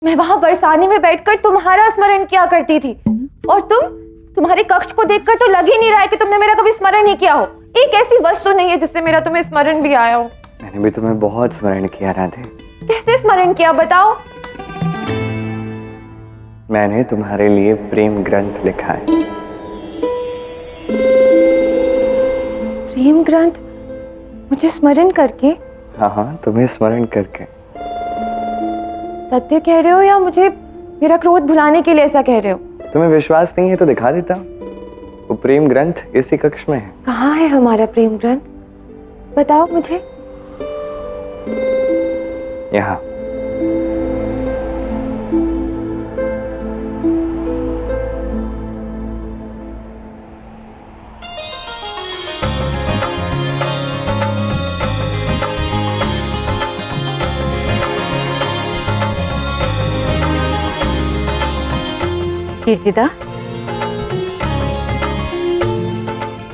मैं वहां बरसाने में बैठकर तुम्हारा स्मरण किया करती थी, और तुम्हारे कक्ष को देखकर तो लग ही नहीं रहा है कि तुमने मेरा कभी स्मरण ही किया हो। एक ऐसी वस्तु नहीं है जिससे मेरा तुम्हें स्मरण भी आया हो। मैंने भी तुम्हें बहुत स्मरण किया राधे। कैसे स्मरण किया, बताओ। मैंने तुम्हारे लिए प्रेम ग्रंथ लिखा है। प्रेम ग्रंथ? मुझे स्मरण करके? हाँ, तुम्हें स्मरण करके। सत्य कह रहे हो या मुझे मेरा क्रोध भुलाने के लिए ऐसा कह रहे हो? तुम्हें विश्वास नहीं है तो दिखा देता हूँ। वो प्रेम ग्रंथ इसी कक्ष में है। कहाँ है हमारा प्रेम ग्रंथ? बताओ मुझे। यहाँ। कीर्तिदा,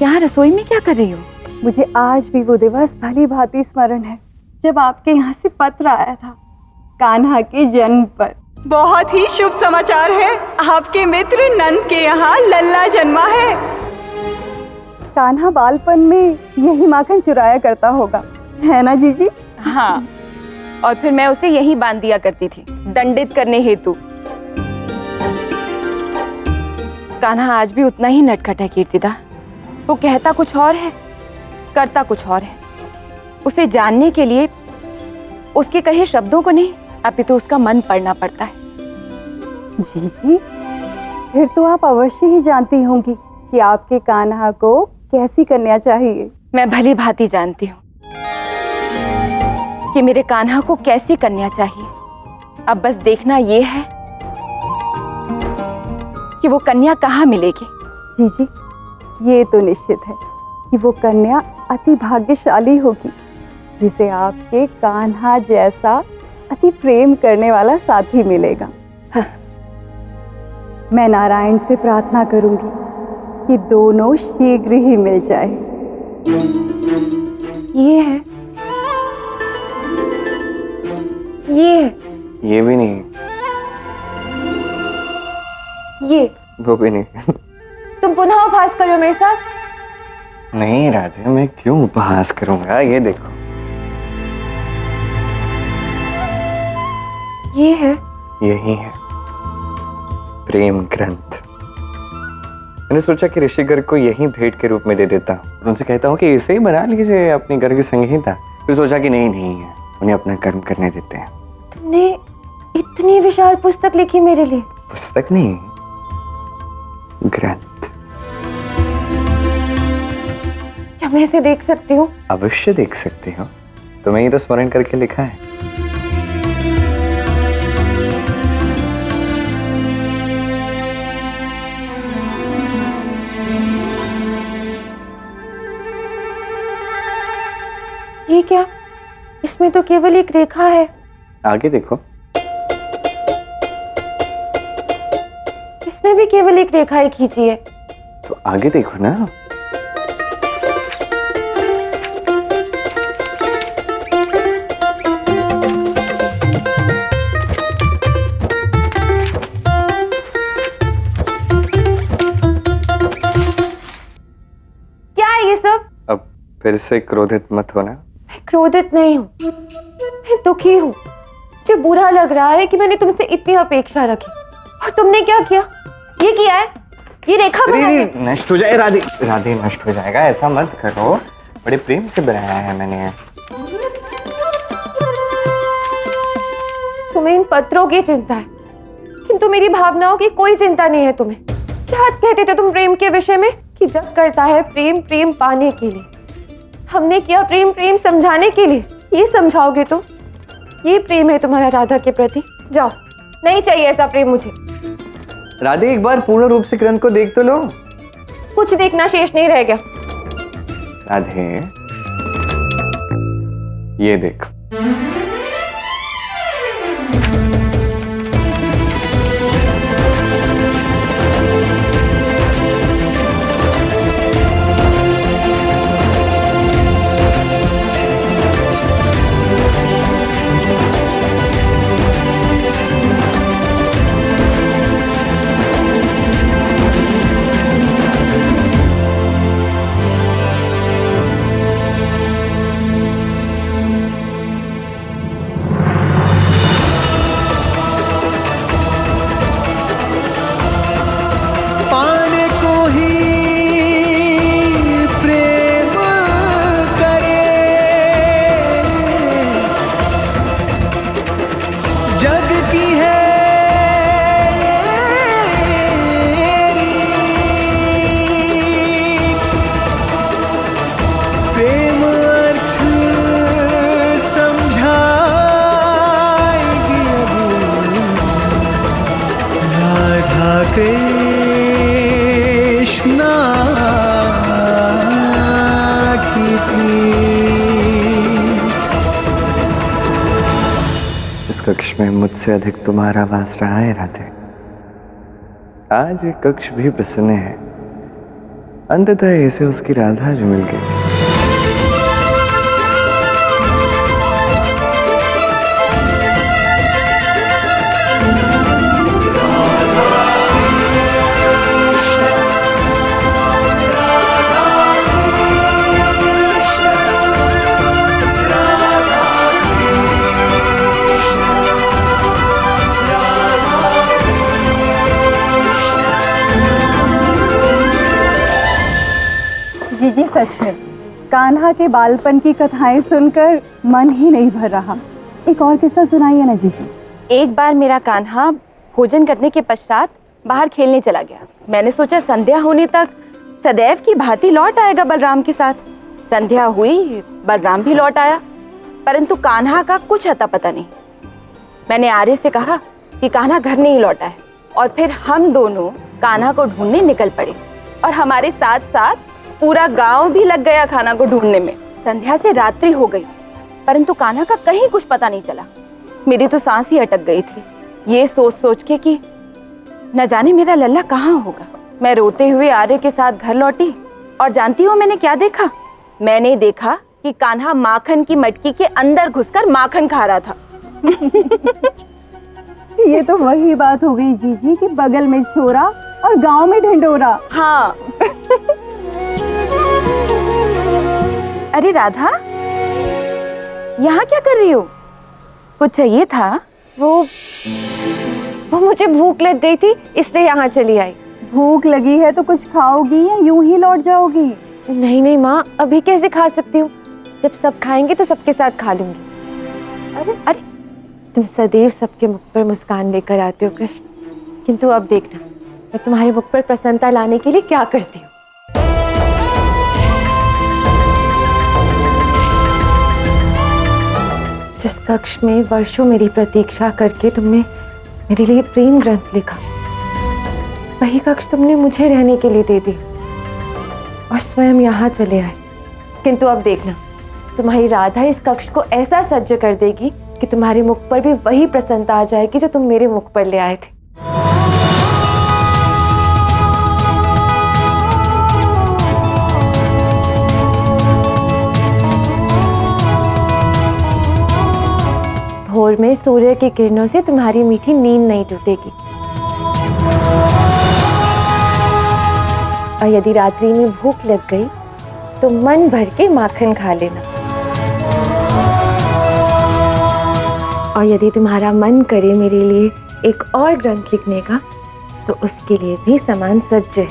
यहाँ रसोई में क्या कर रही हो? मुझे आज भी वो दिवस भली भांति स्मरण है जब आपके यहाँ से पत्र आया था कान्हा के जन्म पर। बहुत ही शुभ समाचार है, आपके मित्र नंद के यहाँ लल्ला जन्मा है। कान्हा बालपन में यही माखन चुराया करता होगा, है ना जीजी? हाँ, और फिर मैं उसे यही बांध दिया करती थी दंडित करने हेतु। कान्हा आज भी उतना ही नटखट है कीर्तिदा। वो कहता कुछ और है, करता कुछ और है। उसे जानने के लिए उसके कहे शब्दों को नहीं, अपितु उसका मन पढ़ना पड़ता है। जीजी, फिर तो आप अवश्य ही जानती होंगी कि आपके कान्हा को कैसी कन्या चाहिए। मैं भली भांति जानती हूँ कि मेरे कान्हा को कैसी कन्या चाहिए। अब बस देखना ये है कि वो कन्या कहाँ मिलेगी। जीजी, ये तो निश्चित है कि वो कन्या अति भाग्यशाली होगी जिसे आपके कान्हा जैसा अति प्रेम करने वाला साथी मिलेगा। मैं नारायण से प्रार्थना करूंगी कि दोनों शीघ्र ही मिल जाए। ये है, ये है, ये भी नहीं, ये वो भी नहीं। तुम पुनः उपहास कर रहे हो मेरे साथ? नहीं राधे, मैं क्यों उपहास करूंगा। ये देखो, ये है, यही है प्रेम ग्रंथ। मैंने सोचा कि ऋषिगर को यही भेंट के रूप में दे देता हूँ। उनसे कहता हूँ कि इसे ही बना लीजिए अपनी घर की संहिता। फिर सोचा कि नहीं है, उन्हें अपना कर्म करने देते हैं। तुमने इतनी विशाल पुस्तक लिखी मेरे लिए? पुस्तक नहीं, ग्रंथ। क्या मैं इसे देख सकती हूँ? अवश्य देख सकती हो, तुम्हें ही तो स्मरण करके लिखा है। ये क्या? इसमें तो केवल एक रेखा है। आगे देखो। इसमें भी केवल एक रेखा ही खींची है। तो आगे देखो ना। क्या है ये सब? अब फिर से क्रोधित मत होना। मैं क्रोधित नहीं हूँ, मैं दुखी हूँ। मुझे बुरा लग रहा है कि मैंने तुमसे इतनी अपेक्षा रखी और तुमने क्या किया? ये किया है, ये रेखा बनाई है। नष्ट हो जाए राधे, राधे नष्ट हो जाएगा, ऐसा मत करो। बड़े प्रेम से बनाया है मैंने। तुम्हें इन पत्रों की चिंता है, किंतु मेरी भावनाओं की कोई चिंता नहीं है तुम्हें। क्या कहते थे तुम प्रेम के विषय में कि जग करता है प्रेम प्रेम पाने के लिए। हमने किया प्रेम प्रेम समझाने के लिए। ये समझाओगे तुम? ये प्रेम है तुम्हारा राधा के प्रति? जाओ, नहीं चाहिए ऐसा प्रेम मुझे। राधे, एक बार पूर्ण रूप से ग्रंथ को देख तो लो। कुछ देखना शेष नहीं रह गया। राधे, ये देख। कृष्णा की प्रीत। इस कक्ष में मुझसे अधिक तुम्हारा वास रहा है राधे। आज ये कक्ष भी प्रसन्न है। अंततः इसे उसकी राधा जो मिल गई। जी सच में कान्हा के बालपन की कथाएं सुनकर मन ही नहीं भर रहा। एक और किस्सा सुनाइए ना जीजी। एक बार मेरा कान्हा भोजन करने के पश्चात बाहर खेलने चला गया। मैंने सोचा संध्या होने तक सदैव की भांति लौट आएगा बलराम के साथ। संध्या हुई, बलराम भी लौट आया, परंतु कान्हा का कुछ अता पता नहीं। मैंने आर्य से कहा कि कान्हा घर नहीं लौटा है, और फिर हम दोनों कान्हा को ढूंढने निकल पड़े, और हमारे साथ साथ पूरा गांव भी लग गया कान्हा को ढूंढने में। संध्या से रात्रि हो गई, परंतु कान्हा का कहीं कुछ पता नहीं चला। मेरी तो सांस ही अटक गई थी, ये सोच सोच के कि न जाने मेरा लल्ला कहाँ होगा। मैं रोते हुए आर्य के साथ घर लौटी, और जानती हो मैंने क्या देखा? मैंने देखा कि कान्हा माखन की मटकी के अंदर घुसकर माखन खा रहा था। ये तो वही बात हो गई जीजी कि बगल में छोरा और गांव में ढिंडोरा। हाँ। अरे राधा, यहाँ क्या कर रही हो? कुछ चाहिए था? वो मुझे भूख लग गई थी, इसलिए यहाँ चली आई। भूख लगी है तो कुछ खाओगी या यूं ही लौट जाओगी? नहीं नहीं माँ, अभी कैसे खा सकती हूँ? जब सब खाएंगे तो सबके साथ खा लूंगी। अरे अरे, तुम सदैव सबके मुख पर मुस्कान लेकर आते हो कृष्ण, किंतु अब देखना मैं तुम्हारे मुख पर प्रसन्नता लाने के लिए क्या करती हूँ। जिस कक्ष में वर्षों मेरी प्रतीक्षा करके तुमने मेरे लिए प्रेम ग्रंथ लिखा, वही कक्ष तुमने मुझे रहने के लिए दे दी और स्वयं यहाँ चले आए। किंतु अब देखना, तुम्हारी राधा इस कक्ष को ऐसा सज्ज कर देगी कि तुम्हारे मुख पर भी वही प्रसन्नता आ जाएगी जो तुम मेरे मुख पर ले आए थे। भोर में सूर्य की किरणों से तुम्हारी मीठी नींद नहीं टूटेगी, और यदि रात्रि में भूख लग गई तो मन भर के माखन खा लेना, और यदि तुम्हारा मन करे मेरे लिए एक और ग्रंथ लिखने का तो उसके लिए भी समान सज्ज है।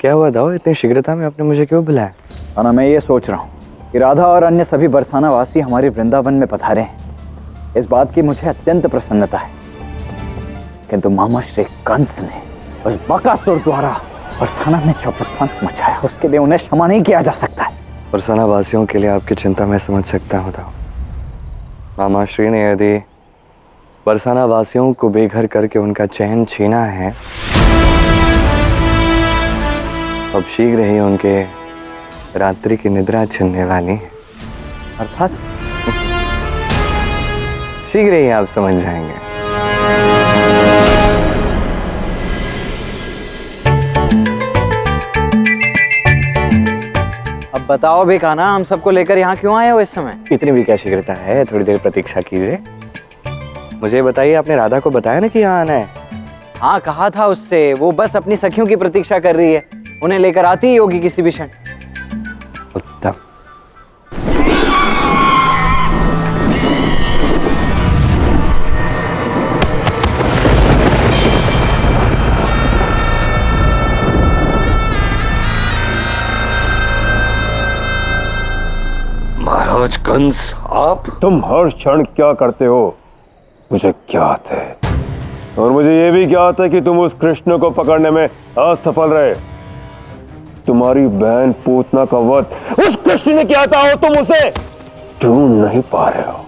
क्या हुआ दाऊ, इतनी शीघ्रता में आपने मुझे क्यों बुलाया? और मैं ये सोच रहा हूँ कि राधा और अन्य सभी बरसाना वासी हमारे वृंदावन में पधारे हैं। इस बात की मुझे अत्यंत प्रसन्नता है, किंतु मामा श्री कंस ने उस बकासुर द्वारा बरसाना में जो विध्वंस मचाया उसके लिए उन्हें क्षमा नहीं किया जा सकता है। बरसाना वासियों के लिए आपकी चिंता मैं समझ सकता हूँ दाऊ। मामा श्री ने यदि बरसाना वासियों को बेघर करके उनका चैन छीना है, अब शीघ्र ही उनके रात्रि की निद्रा छिनने वाली है। अर्थात शीघ्र ही आप समझ जाएंगे। अब बताओ भी कान्हा, हम सबको लेकर यहाँ क्यों आए हो इस समय? इतनी भी क्या शीघ्रता है, थोड़ी देर प्रतीक्षा कीजिए। मुझे बताइए, आपने राधा को बताया ना कि यहाँ आना है? हाँ, कहा था उससे, वो बस अपनी सखियों की प्रतीक्षा कर रही है। उन्हें लेकर आती ही होगी किसी भी क्षण। उत्तम। महाराज कंस, आप? तुम हर क्षण क्या करते हो मुझे ज्ञात है, और मुझे यह भी ज्ञात है कि तुम उस कृष्ण को पकड़ने में असफल रहे। तुम्हारी बहन पूतना का वध उस कृष्ण ने किया था और तुम उसे ढूंढ नहीं पा रहे हो।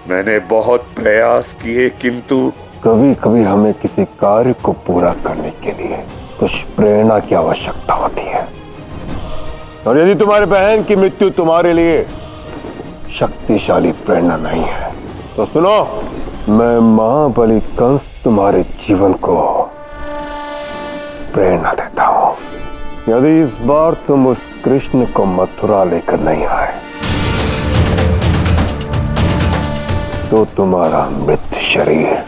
मैंने बहुत प्रयास किए, किंतु कभी कभी हमें किसी कार्य को पूरा करने के लिए कुछ प्रेरणा की आवश्यकता होती है, और यदि तुम्हारी बहन की मृत्यु तुम्हारे लिए शक्तिशाली प्रेरणा नहीं है तो सुनो, मैं महाबली कंस तुम्हारे जीवन को प्रेरणा देता हूं। यदि इस बार तुम उस कृष्ण को मथुरा लेकर नहीं आए तो तुम्हारा मृत शरीर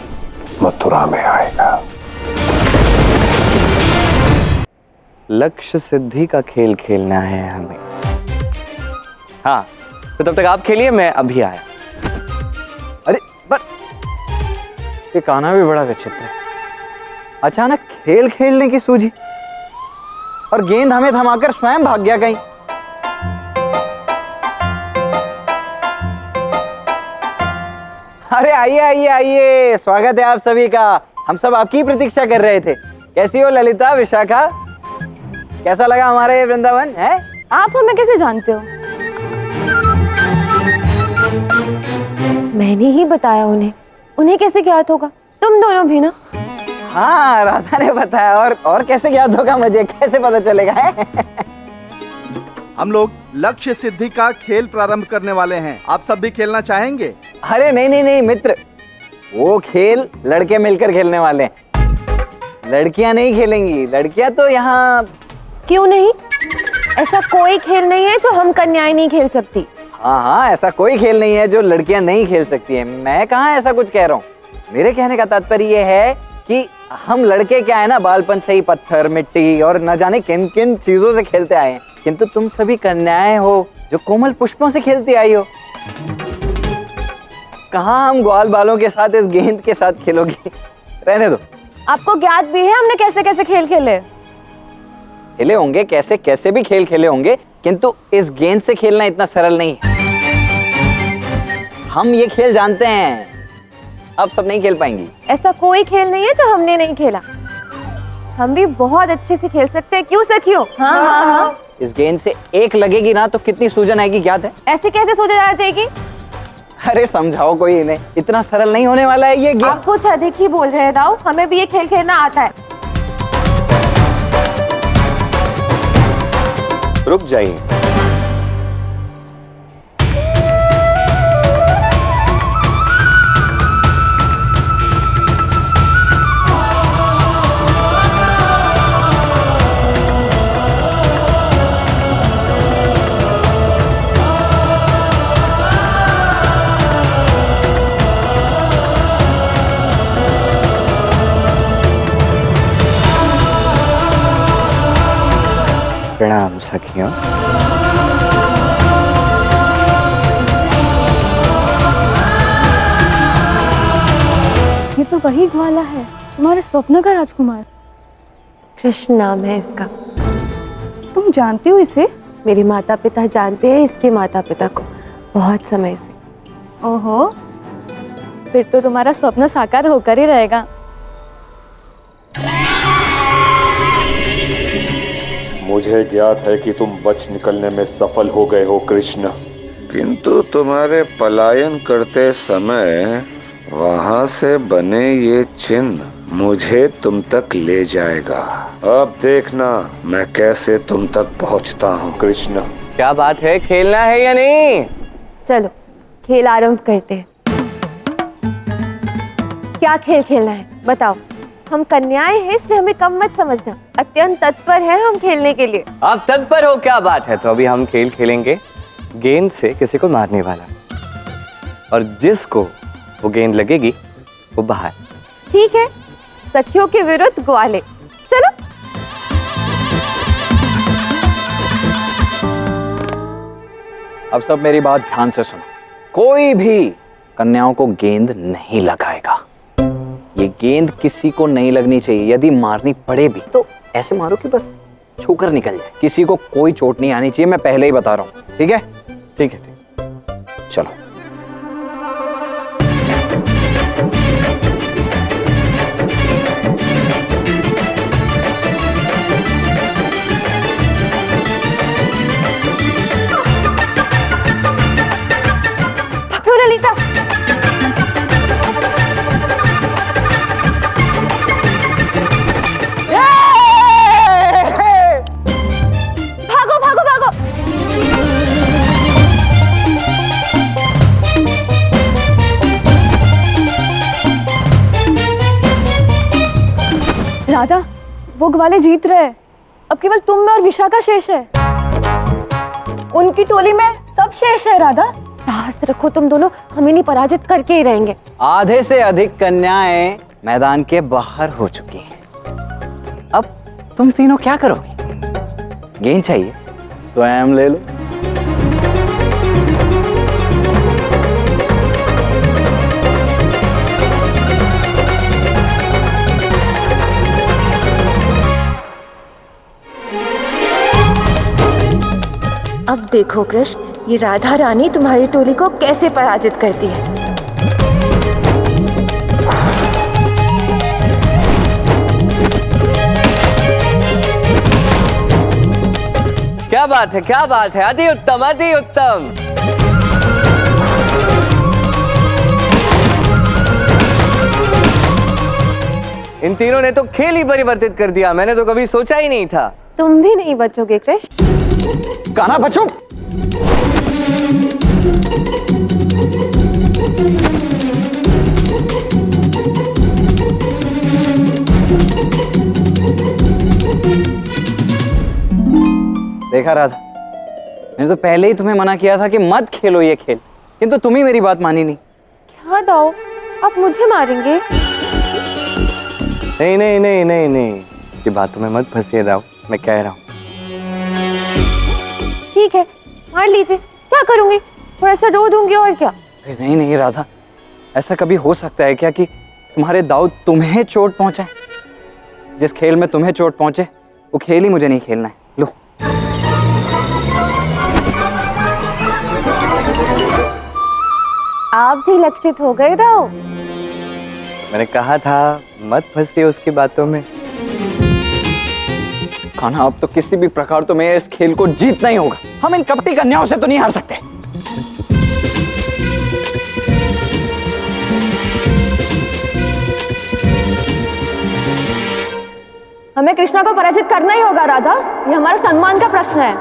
मथुरा में आएगा। लक्ष्य सिद्धि का खेल खेलना है हमें। हाँ, तो तब तक आप खेलिए, मैं अभी आया। अरे पर ये कान्हा भी बड़ा विचित्र है। अचानक खेल खेलने की सूझी और गेंद हमें थमाकर स्वयं भाग गया कहीं। अरे आइए आइए आइए, स्वागत है आप सभी का। हम सब आपकी प्रतीक्षा कर रहे थे। कैसी हो ललिता, विशाखा? कैसा लगा हमारा ये वृंदावन है? आप हमें कैसे जानते हो? मैंने ही बताया उन्हें कैसे ज्ञात होगा? तुम दोनों भी ना। हाँ, राधा ने बताया। और कैसे ज्ञात होगा मुझे? कैसे पता चलेगा है? हम लोग लक्ष्य सिद्धि का खेल प्रारंभ करने वाले हैं। आप सब भी खेलना चाहेंगे? अरे नहीं नहीं नहीं मित्र, वो खेल लड़के मिलकर खेलने वाले हैं। लड़कियां नहीं खेलेंगी। लड़कियां तो यहाँ। क्यों नहीं? ऐसा कोई खेल नहीं है जो हम कन्याएं नहीं खेल सकती। हाँ हाँ, ऐसा कोई खेल नहीं है जो लड़कियां नहीं खेल सकती है। मैं कहाँ ऐसा कुछ कह रहा हूँ। मेरे कहने का तात्पर्य ये है कि हम लड़के क्या है ना, बालपन से ही पत्थर, मिट्टी और न जाने किन किन चीजों से खेलते आए हैं, किंतु तुम सभी कन्याएं हो जो कोमल पुष्पों से खेलती आई हो। कहाँ हम ग्वाल बालों के साथ इस गेंद के साथ खेलोगी? रहने दो। आपको ज्ञात भी है हमने कैसे कैसे खेल खेले होंगे, कैसे कैसे भी खेल खेले होंगे, किंतु इस गेंद से खेलना इतना सरल नहीं है। हम ये खेल जानते हैं, अब सब नहीं खेल पाएंगी। ऐसा कोई खेल नहीं है जो हमने नहीं खेला। हम भी बहुत अच्छे से खेल सकते हैं, क्यों सखियों? हाँ हाँ हाँ। इस गेंद से एक लगेगी ना तो कितनी सूजन आएगी ज्ञात है? ऐसे कैसे सोचा जा जाएगी? अरे समझाओ कोई इन्हें, इतना सरल नहीं होने वाला है ये गेम। आप कुछ अधिक ही बोल रहे हैं दाऊ, हमें भी ये खेल खेलना आता है। रुक जाइए। प्रणाम सखियों। ये तो वही ग्वाला है, तुम्हारे स्वप्न का राजकुमार। कृष्ण नाम है इसका। तुम जानती हो इसे? मेरे माता पिता जानते हैं इसके माता पिता को बहुत समय से। ओहो, फिर तो तुम्हारा स्वप्न साकार होकर ही रहेगा। मुझे ज्ञात है कि तुम बच निकलने में सफल हो गए हो कृष्ण, किंतु तुम्हारे पलायन करते समय वहां से बने ये चिन्ह मुझे तुम तक ले जाएगा। अब देखना मैं कैसे तुम तक पहुंचता हूँ कृष्ण। क्या बात है, खेलना है या नहीं? चलो खेल आरंभ करते हैं। क्या खेल खेलना है बताओ? हम कन्याएं हैं इसलिए हमें कम मत समझना। अत्यंत तत्पर हैं हम खेलने के लिए। आप तत्पर हो? क्या बात है। तो अभी हम खेल खेलेंगे गेंद से किसी को मारने वाला, और जिसको वो गेंद लगेगी वो बाहर। ठीक है, सखियों के विरुद्ध ग्वाले। चलो। अब सब मेरी बात ध्यान से सुनो। कोई भी कन्याओं को गेंद नहीं लगाएगा। ये गेंद किसी को नहीं लगनी चाहिए। यदि मारनी पड़े भी तो ऐसे मारो कि बस छूकर निकल जाए। किसी को कोई चोट नहीं आनी चाहिए, मैं पहले ही बता रहा हूँ। ठीक है? ठीक है, चलो। पकड़ो ललिता। भागो भागो भागो। राधा, वो ग्वाले जीत रहे हैं। अब केवल तुम में और विशाखा शेष है। उनकी टोली में सब शेष है। राधा, साहस रखो, तुम दोनों हमें नहीं पराजित करके ही रहेंगे। आधे से अधिक कन्याएं मैदान के बाहर हो चुकी हैं। अब तुम तीनों क्या करोगे? गेंद चाहिए, स्वयं ले लो। अब देखो कृष्ण, ये राधा रानी तुम्हारी टोली को कैसे पराजित करती है। क्या बात है, क्या बात है, अति उत्तम, अति उत्तम। इन तीनों ने तो खेल ही परिवर्तित कर दिया। मैंने तो कभी सोचा ही नहीं था। तुम भी नहीं बचोगे कृष्ण। कान्हा बचो। देखा राधा, मैंने तो पहले ही तुम्हें मना किया था कि मत खेलो ये खेल, किंतु तुम ही मेरी बात मानी नहीं। क्या दाओ, आप मुझे मारेंगे? नहीं नहीं नहीं नहीं नहीं, ये बातों में मत फंसिए दाऊ, मैं कह रहा हूँ। ठीक है, मार लीजिए, क्या करूंगी, थोड़ा सा रो दूंगी और क्या। नहीं नहीं राधा, ऐसा कभी हो सकता है क्या कि तुम्हारे दाऊ तुम्हें चोट पहुंचाए? जिस खेल में तुम्हें चोट पहुंचे वो खेल ही मुझे नहीं खेलना है। लो। आप भी लक्षित हो गए दाऊ। मैंने कहा था मत फंसिए उसकी बातों में। कान्हा, अब तो किसी भी प्रकार तो मैं इस खेल को जीतना ही होगा। हम इन कपटी कन्याओं से तो नहीं हार सकते। हमें कृष्णा को पराजित करना ही होगा राधा, ये हमारे सम्मान का प्रश्न है।